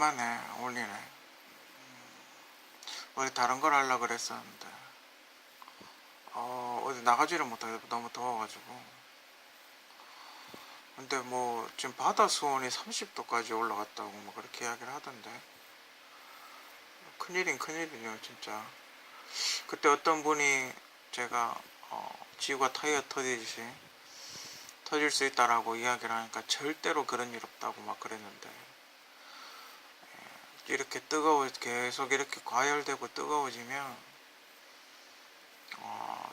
오랜만에 올리네. 원래 다른 걸 하려고 그랬었는데 어디 나가지를 못하게 너무 더워가지고. 근데 뭐 지금 바다 수온이 30도까지 올라갔다고 뭐 그렇게 이야기를 하던데, 큰일인 큰일이네요 진짜. 그때 어떤 분이 제가 지구가 타이어 터지듯이 터질 수 있다라고 이야기를 하니까 절대로 그런 일 없다고 막 그랬는데, 이렇게 계속 이렇게 과열되고 뜨거워지면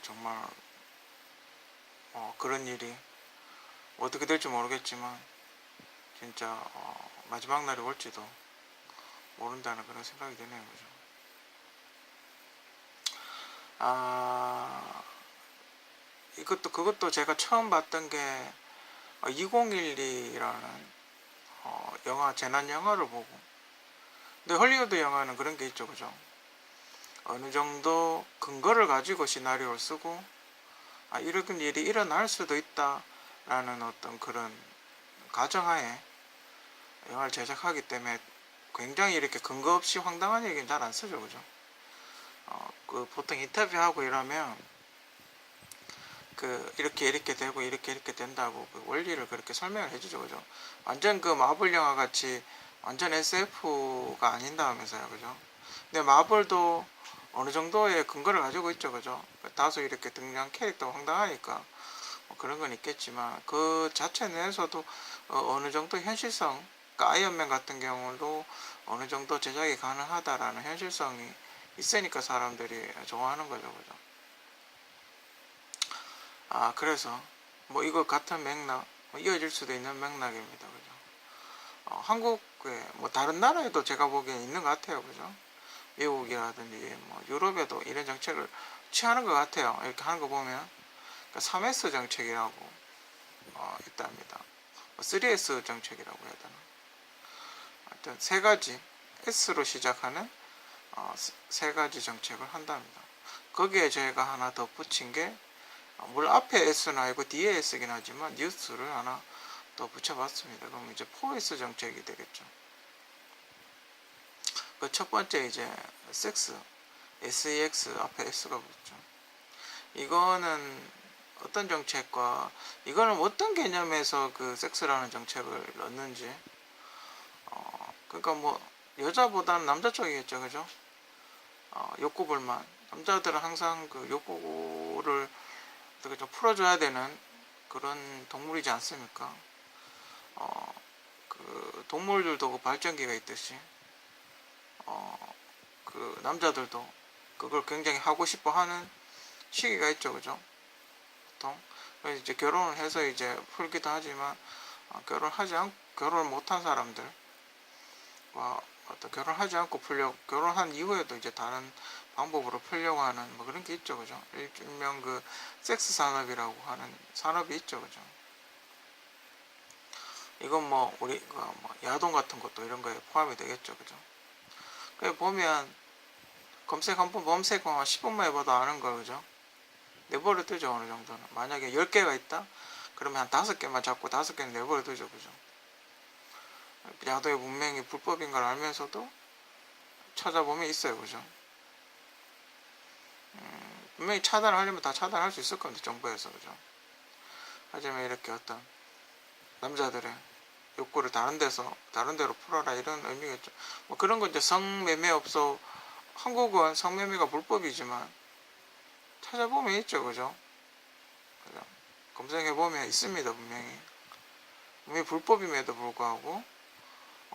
정말 그런 일이 어떻게 될지 모르겠지만 진짜 마지막 날이 올지도 모른다는 그런 생각이 드네요. 그죠? 아, 그것도 제가 처음 봤던 게 2012라는 영화, 재난 영화를 보고. 근데 헐리우드 영화는 그런 게 있죠. 그죠? 어느 정도 근거를 가지고 시나리오를 쓰고, 이런 일이 일어날 수도 있다라는 어떤 그런 가정하에 영화를 제작하기 때문에 굉장히 이렇게 근거 없이 황당한 얘기는 잘 안 쓰죠. 그죠? 보통 인터뷰하고 이러면 이렇게 되고 이렇게 된다고 그 원리를 그렇게 설명을 해주죠. 그죠? 완전 그 마블 영화 같이 완전 SF가 아닌다면서요. 그죠? 근데 마블도 어느 정도의 근거를 가지고 있죠. 그죠? 다소 이렇게 등장 캐릭터가 황당하니까 뭐 그런 건 있겠지만, 그 자체 내에서도 어느 정도 현실성, 그러니까 아이언맨 같은 경우도 어느 정도 제작이 가능하다라는 현실성이 있으니까 사람들이 좋아하는 거죠. 그죠? 그래서 뭐 이거 같은 맥락, 이어질 수도 있는 맥락입니다. 그죠? 한국에 뭐 다른 나라에도 제가 보기엔 있는 것 같아요. 그죠? 미국이라든지 뭐 유럽에도 이런 정책을 취하는 것 같아요. 이렇게 하는 거 보면. 그러니까 3S 정책이라고 있답니다. 3S 정책이라고 해야 되나? 하여튼 세 가지 S로 시작하는 세 가지 정책을 한답니다. 거기에 저희가 하나 더 붙인 게, 물론 앞에 S는 아니고 뒤에 S긴 하지만 뉴스를 하나 더 붙여봤습니다. 그럼 이제 4S 정책이 되겠죠. 그 첫 번째 이제 섹스, SEX 앞에 S가 붙죠. 이거는 어떤 정책과, 이거는 어떤 개념에서 그 섹스라는 정책을 넣는지, 그러니까 뭐 여자보다는 남자 쪽이겠죠. 그죠? 욕구 불만, 남자들은 항상 그 욕구를 어떻게 좀 풀어줘야 되는 그런 동물이지 않습니까? 그 동물들도 그 발전기가 있듯이 그 남자들도 그걸 굉장히 하고 싶어 하는 시기가 있죠. 그죠? 보통. 그래서 이제 결혼을 해서 이제 풀기도 하지만, 결혼을 못한 사람들과 어떤 결혼하지 않고 결혼한 이후에도 이제 다른 방법으로 풀려고 하는 뭐 그런 게 있죠. 그죠? 일명 그 섹스 산업이라고 하는 산업이 있죠. 그죠? 이건 뭐 우리가 뭐 야동 같은 것도 이런 거에 포함이 되겠죠. 그죠? 그래 보면 검색 한번 검색만 10분만 해봐도 아는 거. 그죠? 내버려 두죠. 어느 정도는. 만약에 10개가 있다? 그러면 한 5개만 잡고 5개는 내버려 두죠. 그죠? 야도의 문명이 불법인 걸 알면서도 찾아보면 있어요. 그죠? 분명히 차단을 하려면 다 차단할 수 있을 겁니다. 정부에서. 그죠? 하지만 이렇게 어떤 남자들의 욕구를 다른 데로 풀어라, 이런 의미겠죠. 뭐 그런 거 이제 성매매업소, 한국은 성매매가 불법이지만 찾아보면 있죠. 그죠? 그죠? 검색해보면 있습니다. 분명히 불법임에도 불구하고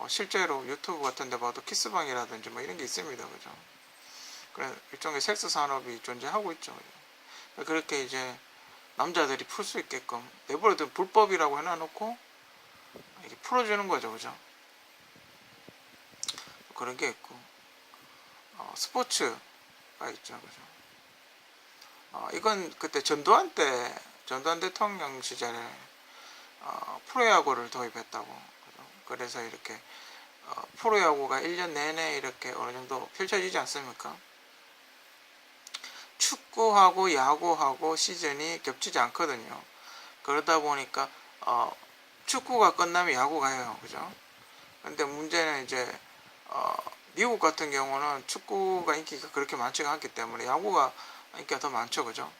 실제로 유튜브 같은 데 봐도 키스방이라든지 뭐 이런 게 있습니다. 그죠? 그래 일종의 섹스 산업이 존재하고 있죠. 그죠? 그렇게 이제 남자들이 풀 수 있게끔 내버려둔 불법이라고 해놔놓고 이렇게 풀어주는 거죠. 그죠? 그런 게 있고, 스포츠가 있죠. 그죠? 이건 그때 전두환 대통령 시절에 프로야구를 도입했다고. 그죠? 그래서 이렇게 프로야구가 1년 내내 이렇게 어느 정도 펼쳐지지 않습니까? 축구하고 야구하고 시즌이 겹치지 않거든요. 그러다 보니까 축구가 끝나면 야구가 해요. 그죠? 근데 문제는 이제 미국 같은 경우는 축구가 인기가 그렇게 많지가 않기 때문에 야구가 인기가 더 많죠, 그죠?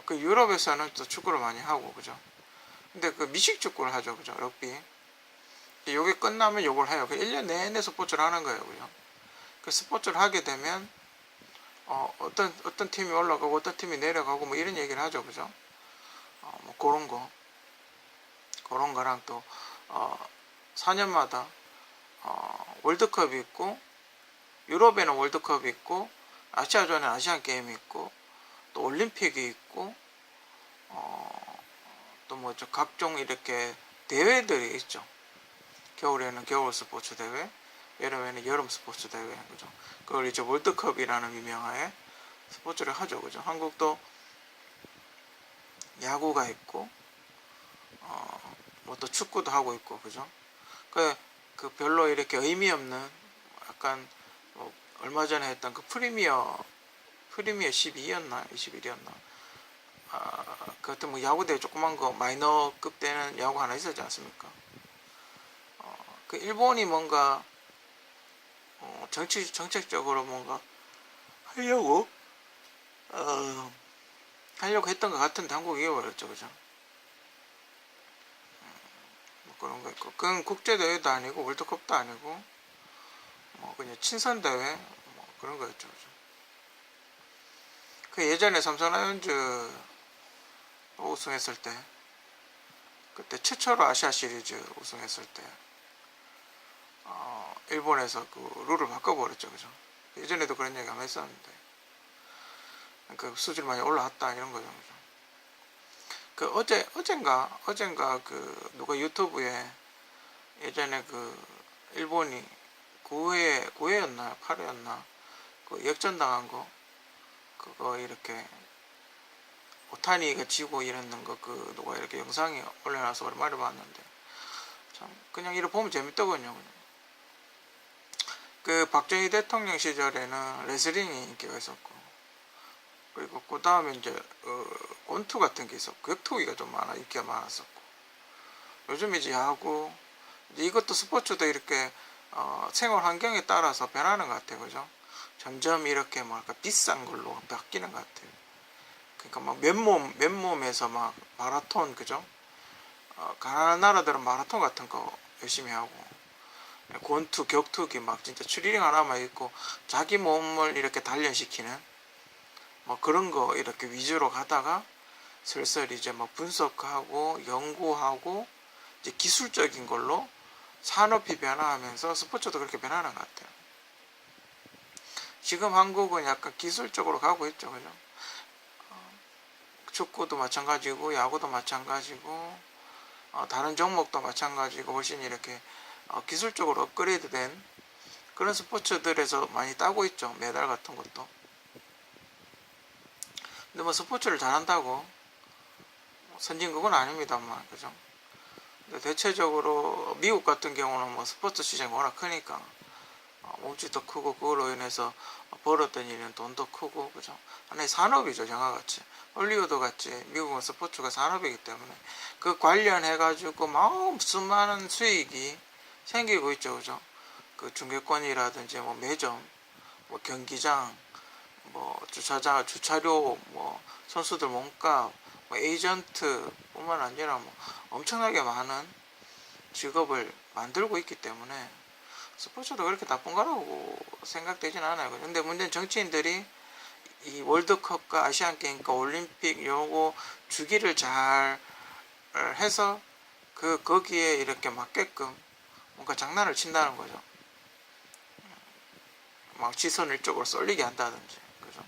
그 유럽에서는 또 축구를 많이 하고, 그죠? 근데 그 미식 축구를 하죠, 그죠? 럭비. 요게 끝나면 요걸 해요. 그 1년 내내 스포츠를 하는 거예요, 그죠? 그 스포츠를 하게 되면, 어떤 팀이 올라가고 어떤 팀이 내려가고 뭐 이런 얘기를 하죠, 그죠? 뭐 그런 거랑 또, 4년마다, 월드컵이 있고, 유럽에는 월드컵이 있고, 아시아조는 아시안 게임이 있고, 또 올림픽이 있고, 또 뭐 각종 이렇게 대회들이 있죠. 겨울에는 겨울 스포츠 대회, 여름에는 여름 스포츠 대회, 그죠? 그걸 이제 월드컵이라는 유명하에 스포츠를 하죠, 그죠? 한국도 야구가 있고, 뭐 또 축구도 하고 있고, 그죠? 그 별로 이렇게 의미 없는 약간 뭐 얼마 전에 했던 그 프리미어 12였나 21이었나 그 하여튼 뭐 야구대회 조그만 거 마이너급 되는 야구 하나 있었지 않습니까? 그 일본이 뭔가 정책적으로 뭔가 하려고 하려고 했던 것 같은데 한국이 이겨버렸죠, 그죠? 뭐 그런 거 있고 그건 국제대회도 아니고 월드컵도 아니고 뭐 그냥 친선대회 뭐 그런 거였죠, 그죠? 그 예전에 삼성 라이온즈 우승했을 때 그때 최초로 아시아 시리즈 우승했을 때 일본에서 그 룰을 바꿔버렸죠, 그죠? 예전에도 그런 얘기 아마 했었는데 그 수준이 많이 올라왔다 이런 거죠, 그죠? 그 어젠가 그 누가 유튜브에 예전에 그 일본이 9회였나 8회였나 그 역전당한 거 그거 이렇게 오타니가 지고 이랬는 거 그 누가 이렇게 영상이 올려놔서 오랜만에 봤는데 참 그냥 이렇게 보면 재밌더군요. 그냥. 그 박정희 대통령 시절에는 레슬링이 인기가 있었고 그리고 그 다음에 이제 권투 같은 게 있었고 격투기가 좀 많아 인기가 많았었고 요즘 이제 야구 이제 이것도 스포츠도 이렇게 생활 환경에 따라서 변하는 것 같아요, 그죠? 점점 이렇게 뭐랄까 비싼 걸로 바뀌는 것 같아요. 그러니까 막 맨몸에서 막 마라톤, 그죠? 가난한 나라들은 마라톤 같은 거 열심히 하고 권투, 격투기 막 진짜 추리닝 하나만 입고 자기 몸을 이렇게 단련시키는 뭐 그런 거 이렇게 위주로 가다가 슬슬 이제 뭐 분석하고 연구하고 이제 기술적인 걸로 산업이 변화하면서 스포츠도 그렇게 변하는 것 같아요. 지금 한국은 약간 기술적으로 가고 있죠, 그죠? 축구도 마찬가지고 야구도 마찬가지고 다른 종목도 마찬가지고 훨씬 이렇게 기술적으로 업그레이드된 그런 스포츠들에서 많이 따고 있죠. 메달 같은 것도. 근데 뭐 스포츠를 잘한다고 선진국은 아닙니다만, 그죠? 근데 대체적으로 미국 같은 경우는 뭐 스포츠 시장이 워낙 크니까 몸집도 크고 그걸로 인해서 벌었던 일은 돈도 크고, 그죠? 하나의 산업이죠, 영화같이. 헐리우드 같이 미국은 스포츠가 산업이기 때문에 그 관련해가지고 막 수많은 수익이 생기고 있죠, 그죠? 그 중계권이라든지 뭐 매점, 뭐 경기장, 뭐 주차장, 주차료, 뭐 선수들 몸값, 뭐 에이전트 뿐만 아니라 뭐 엄청나게 많은 직업을 만들고 있기 때문에 스포츠도 그렇게 나쁜 거라고 생각되진 않아요. 근데 문제는 정치인들이 이 월드컵과 아시안게임과 올림픽 요거 주기를 잘 해서 거기에 이렇게 맞게끔 뭔가 장난을 친다는 거죠. 막 시선을 이쪽으로 쏠리게 한다든지, 그죠?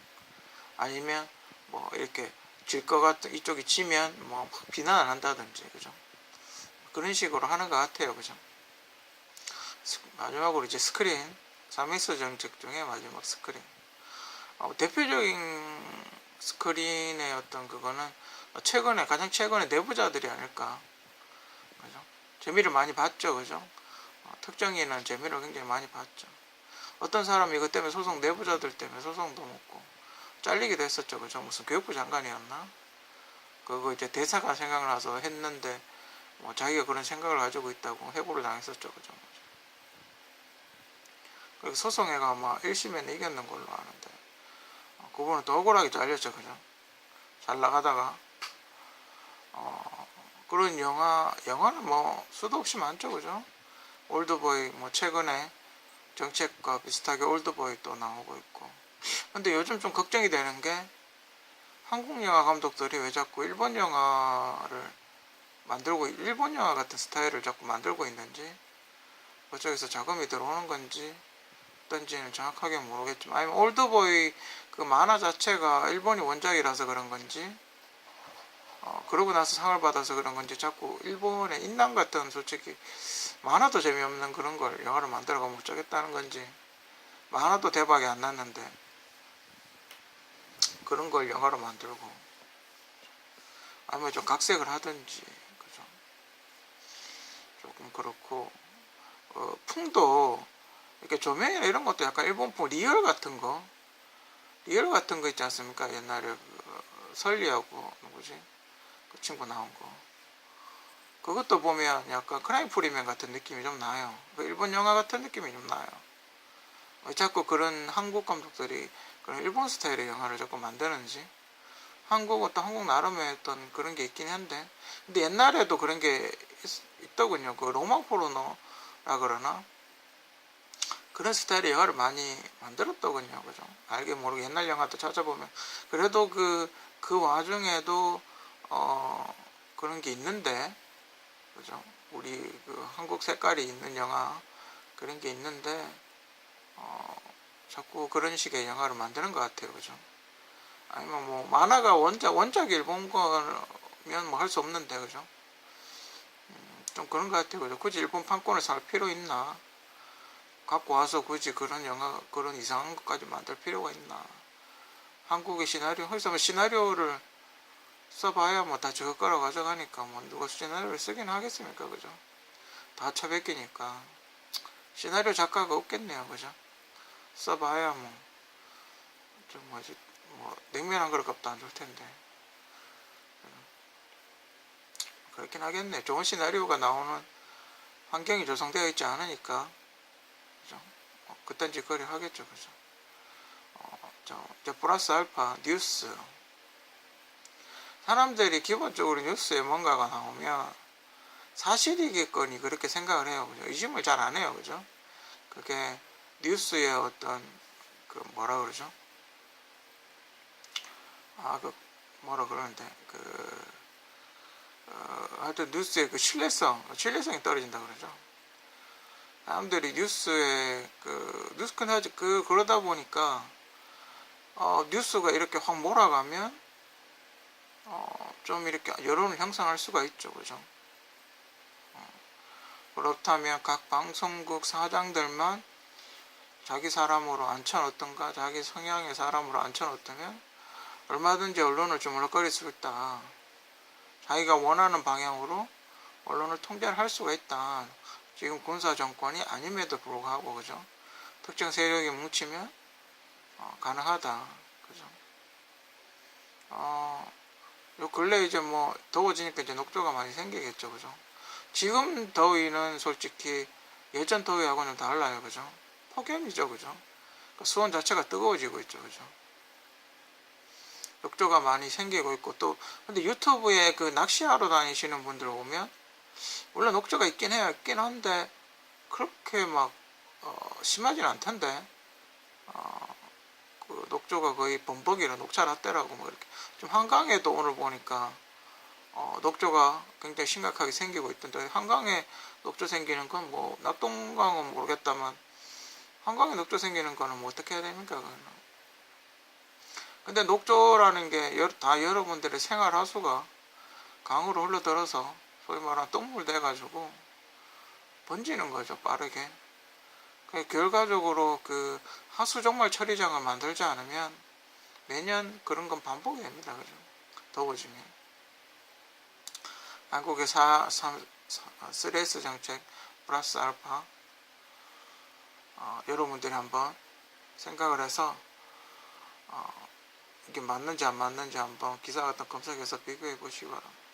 아니면 뭐 이렇게 질 것 같은 이쪽이 지면 뭐 비난을 한다든지, 그죠? 그런 식으로 하는 것 같아요, 그죠? 마지막으로 이제 스크린 3S 정책 중에 마지막 스크린 대표적인 스크린의 어떤 그거는 가장 최근에 내부자들이 아닐까, 그죠? 재미를 많이 봤죠, 그죠? 특정인은 재미를 굉장히 많이 봤죠. 어떤 사람이 이것 때문에 내부자들 때문에 소송도 먹고 잘리기도 했었죠, 그죠? 무슨 교육부 장관이었나? 그거 이제 대사가 생각나서 했는데 뭐 자기가 그런 생각을 가지고 있다고 해고를 당했었죠, 그죠? 소송해가 아마 1심에는 이겼는 걸로 아는데 그분은 더 억울하게 잘렸죠. 그죠? 잘 나가다가 그런 영화는 뭐 수도 없이 많죠. 그죠? 올드보이 뭐 최근에 정책과 비슷하게 올드보이 또 나오고 있고. 근데 요즘 좀 걱정이 되는 게 한국 영화 감독들이 왜 자꾸 일본 영화를 만들고 일본 영화 같은 스타일을 자꾸 만들고 있는지 그쪽에서 자금이 들어오는 건지 어떤지는 정확하게 모르겠지만 아니면 올드보이 그 만화 자체가 일본이 원작이라서 그런 건지 그러고 나서 상을 받아서 그런 건지 자꾸 일본의 인남 같은 솔직히 만화도 재미없는 그런 걸 영화를 만들어가 못 짜겠다는 건지 만화도 대박이 안 났는데 그런 걸 영화로 만들고 아니면 좀 각색을 하든지 그죠? 조금 그렇고 풍도 이렇게 조명이나 이런 것도 약간 일본풍 리얼 같은 거 있지 않습니까? 옛날에 설리하고 누구지? 그 친구 나온 거 그것도 보면 약간 크라임 프리맨 같은 느낌이 좀 나요. 일본 영화 같은 느낌이 좀 나요. 왜 자꾸 그런 한국 감독들이 그런 일본 스타일의 영화를 자꾸 만드는지 한국은 또 한국 나름의 어떤 그런 게 있긴 한데 근데 옛날에도 그런 게 있더군요. 그 로망 포르노라 그러나 그런 스타일의 영화를 많이 만들었더군요. 그죠? 알게 모르게 옛날 영화도 찾아보면 그래도 그 와중에도 그런 게 있는데 그죠? 우리 그 한국 색깔이 있는 영화 그런 게 있는데 자꾸 그런 식의 영화를 만드는 것 같아요. 그죠? 아니면 뭐 만화가 원작이 일본 거면 뭐 할 수 없는데 그죠? 좀 그런 것 같아요. 그죠? 굳이 일본 판권을 살 필요 있나? 갖고 와서 굳이 그런 영화 그런 이상한 것까지 만들 필요가 있나? 한국의 시나리오 그래서 시나리오를 써봐야 뭐 다 저거 깔아 가져가니까 뭐 누가 시나리오를 쓰긴 하겠습니까? 그죠? 다 처박히니까 시나리오 작가가 없겠네요. 그죠? 써봐야 뭐 좀 뭐지 뭐 냉면 한 그릇 값도 안 줄 텐데 그렇긴 하겠네. 좋은 시나리오가 나오는 환경이 조성되어 있지 않으니까 그죠? 그딴 짓거리 하겠죠. 그죠? 자, 플러스 알파 뉴스 사람들이 기본적으로 뉴스에 뭔가가 나오면 사실이겠거니 그렇게 생각을 해요. 그죠? 의심을 잘 안 해요. 그죠? 그게 뉴스의 어떤 그 뭐라 그러죠? 그 뭐라 그러는데 하여튼 뉴스의 그 신뢰성이 떨어진다 그러죠. 사람들이 뉴스에 뉴스 컨텐츠 그러다 보니까 뉴스가 이렇게 확 몰아가면 좀 이렇게 여론을 형성할 수가 있죠. 그죠? 그렇다면 각 방송국 사장들만 자기 사람으로 앉혀놓던가 자기 성향의 사람으로 앉혀놓다면 얼마든지 언론을 주물럭거릴 수 있다. 자기가 원하는 방향으로 언론을 통제를 할 수가 있다. 지금 군사정권이 아님에도 불구하고 그죠? 특정 세력이 뭉치면 가능하다. 그죠? 요 근래 이제 뭐 더워지니까 이제 녹조가 많이 생기겠죠. 그죠? 지금 더위는 솔직히 예전 더위하고는 달라요. 그죠? 폭염이죠. 그죠? 그러니까 수온 자체가 뜨거워지고 있죠. 그죠? 녹조가 많이 생기고 있고 또 근데 유튜브에 그 낚시하러 다니시는 분들 보면 물론 녹조가 있긴 해요. 있긴 한데 그렇게 막 심하진 않던데 그 녹조가 거의 범벅이라 녹차라떼라고 뭐 이렇게 좀 한강에도 오늘 보니까 녹조가 굉장히 심각하게 생기고 있던데 한강에 녹조 생기는 건 뭐 낙동강은 모르겠다만 한강에 녹조 생기는 거는 뭐 어떻게 해야 됩니까? 그거는. 근데 녹조라는 게 다 여러분들의 생활 하수가 강으로 흘러들어서 소위 말하는 똥물 돼가지고 번지는 거죠. 빠르게. 결과적으로 그 하수 정말 처리장을 만들지 않으면 매년 그런 건 반복이 됩니다. 그죠? 더워지면. 한국의 3S 정책 플러스 알파 여러분들이 한번 생각을 해서 이게 맞는지 안 맞는지 한번 기사 같은 검색해서 비교해 보시기 바랍니다.